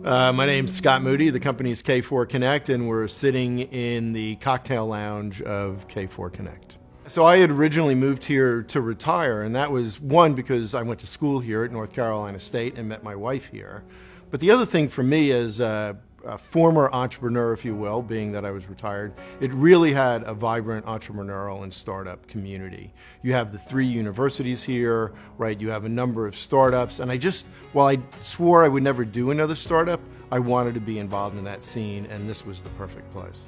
My name's Scott Moody. The company's K4 Connect, and we're sitting in the cocktail lounge of K4 Connect. So I had originally moved here to retire, and that was one because I went to school here at North Carolina State and met my wife here. But the other thing for me as a former entrepreneur, if you will, being that I was retired, it really had a vibrant entrepreneurial and startup community. You have the 3 universities here, right? You have a number of startups, and while I swore I would never do another startup, I wanted to be involved in that scene, and this was the perfect place.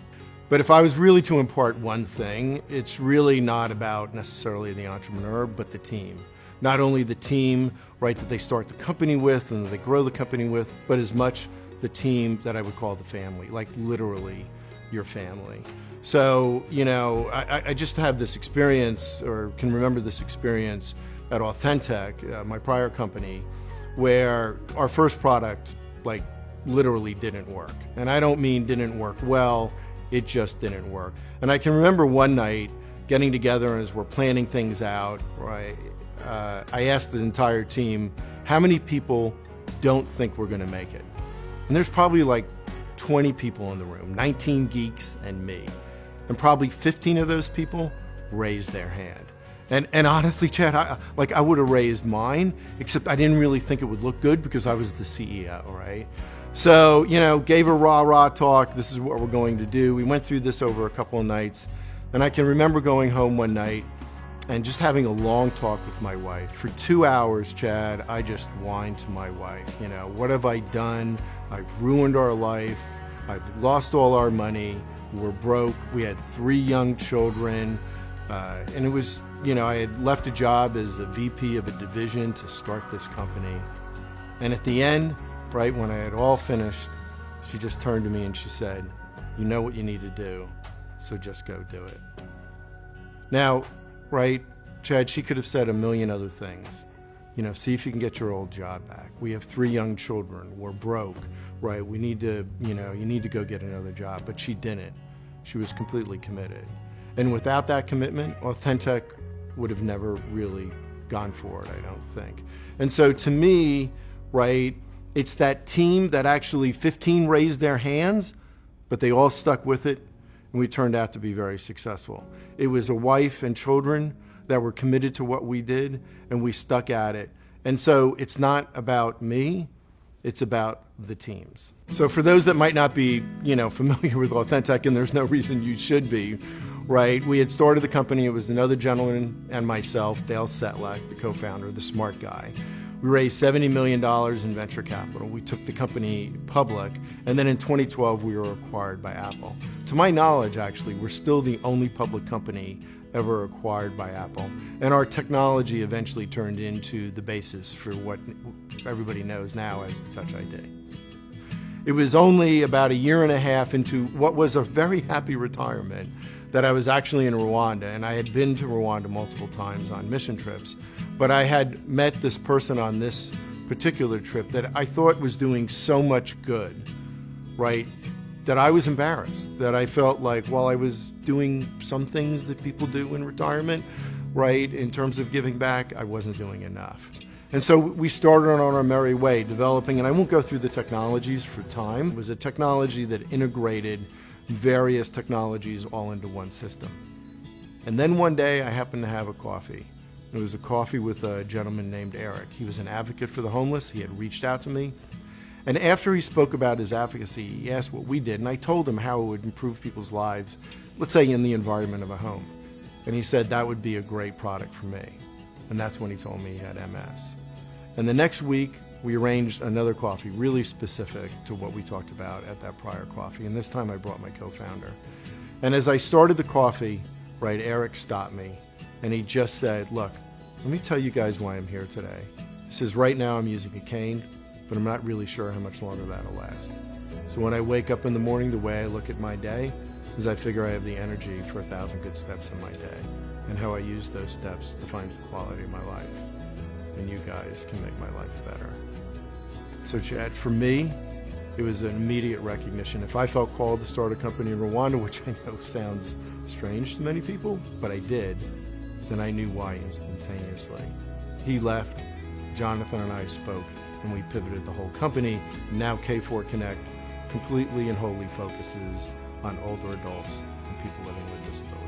But if I was really to impart one thing, it's really not about necessarily the entrepreneur, but the team. Not only the team, right, that they start the company with and that they grow the company with, but as much the team that I would call the family, like literally your family. So, I just have this experience, or can remember this experience at Authentech, my prior company, where our first product, like, literally didn't work. And I don't mean didn't work well, it just didn't work. And I can remember one night getting together as we're planning things out, right? I asked the entire team, how many people don't think we're gonna make it? And there's probably like 20 people in the room, 19 geeks and me. And probably 15 of those people raised their hand. And honestly, Chad, I would have raised mine, except I didn't really think it would look good because I was the CEO, right? So, gave a rah-rah talk, this is what we're going to do. We went through this over a couple of nights, and I can remember going home one night and just having a long talk with my wife. For 2 hours, Chad, I just whined to my wife, what have I done? I've ruined our life, I've lost all our money, we're broke, we had 3 young children, and it was, I had left a job as a VP of a division to start this company. And at the end, right, when I had all finished, she just turned to me and she said, you know what you need to do, so just go do it. Now, right, Chad, she could have said a million other things. See if you can get your old job back. We have 3 young children, we're broke, right? We need to, you need to go get another job. But she didn't. She was completely committed. And without that commitment, Authentech would have never really gone for it, I don't think. And so to me, right, it's that team that actually 15 raised their hands, but they all stuck with it, and we turned out to be very successful. It was a wife and children that were committed to what we did, and we stuck at it. And so it's not about me, it's about the teams. So for those that might not be, familiar with Authentech, and there's no reason you should be, right? We had started the company, it was another gentleman and myself, Dale Setlak, the co-founder, the smart guy. We raised $70 million in venture capital. We took the company public, and then in 2012, we were acquired by Apple. To my knowledge, actually, we're still the only public company ever acquired by Apple. And our technology eventually turned into the basis for what everybody knows now as the Touch ID. It was only about a year and a half into what was a very happy retirement that I was actually in Rwanda, and I had been to Rwanda multiple times on mission trips, but I had met this person on this particular trip that I thought was doing so much good, right, that I was embarrassed, that I felt like while I was doing some things that people do in retirement, right, in terms of giving back, I wasn't doing enough. And so we started on our merry way, developing, and I won't go through the technologies for time. It was a technology that integrated various technologies all into one system. And then one day I happened to have a coffee. It was a coffee with a gentleman named Eric. He was an advocate for the homeless. He had reached out to me. And after he spoke about his advocacy, he asked what we did, and I told him how it would improve people's lives, let's say in the environment of a home. And he said that would be a great product for me. And that's when he told me he had MS. And the next week, we arranged another coffee, really specific to what we talked about at that prior coffee. And this time I brought my co-founder. And as I started the coffee, right, Eric stopped me and he just said, look, let me tell you guys why I'm here today. He says, right now I'm using a cane, but I'm not really sure how much longer that'll last. So when I wake up in the morning, the way I look at my day is I figure I have the energy for 1,000 good steps in my day. And how I use those steps defines the quality of my life. And you guys can make my life better. So Chad, for me, it was an immediate recognition. If I felt called to start a company in Rwanda, which I know sounds strange to many people, but I did, then I knew why instantaneously. He left, Jonathan and I spoke, and we pivoted the whole company. And now K4 Connect completely and wholly focuses on older adults and people living with disabilities.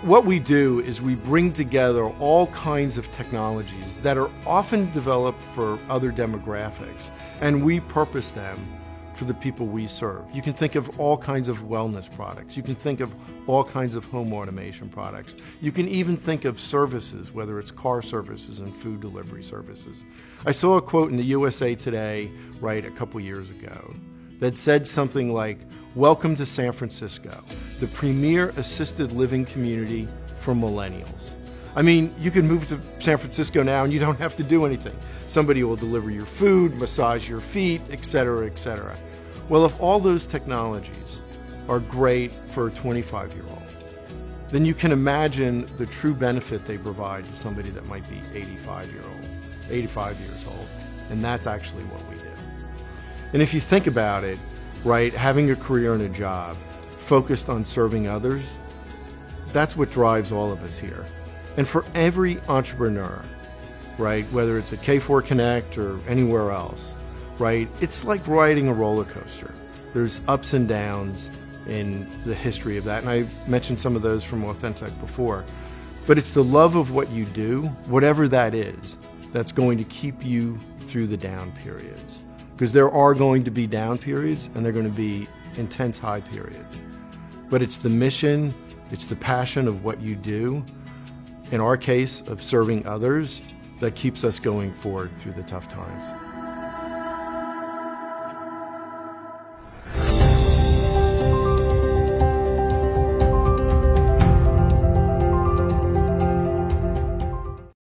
What we do is we bring together all kinds of technologies that are often developed for other demographics, and we purpose them for the people we serve. You can think of all kinds of wellness products. You can think of all kinds of home automation products. You can even think of services, whether it's car services and food delivery services. I saw a quote in the USA Today, a couple years ago, that said something like, "Welcome to San Francisco, the premier assisted living community for millennials." I mean, you can move to San Francisco now and you don't have to do anything. Somebody will deliver your food, massage your feet, etc., etc. Well, if all those technologies are great for a 25-year-old, then you can imagine the true benefit they provide to somebody that might be 85 years old. And that's actually what we do. And if you think about it, having a career and a job focused on serving others, that's what drives all of us here. And for every entrepreneur, whether it's at K4 Connect or anywhere else, it's like riding a roller coaster. There's ups and downs in the history of that, and I mentioned some of those from Authentic before. But it's the love of what you do, whatever that is, that's going to keep you through the down periods. Because there are going to be down periods and there are going to be intense high periods. But it's the mission, it's the passion of what you do, in our case of serving others, that keeps us going forward through the tough times.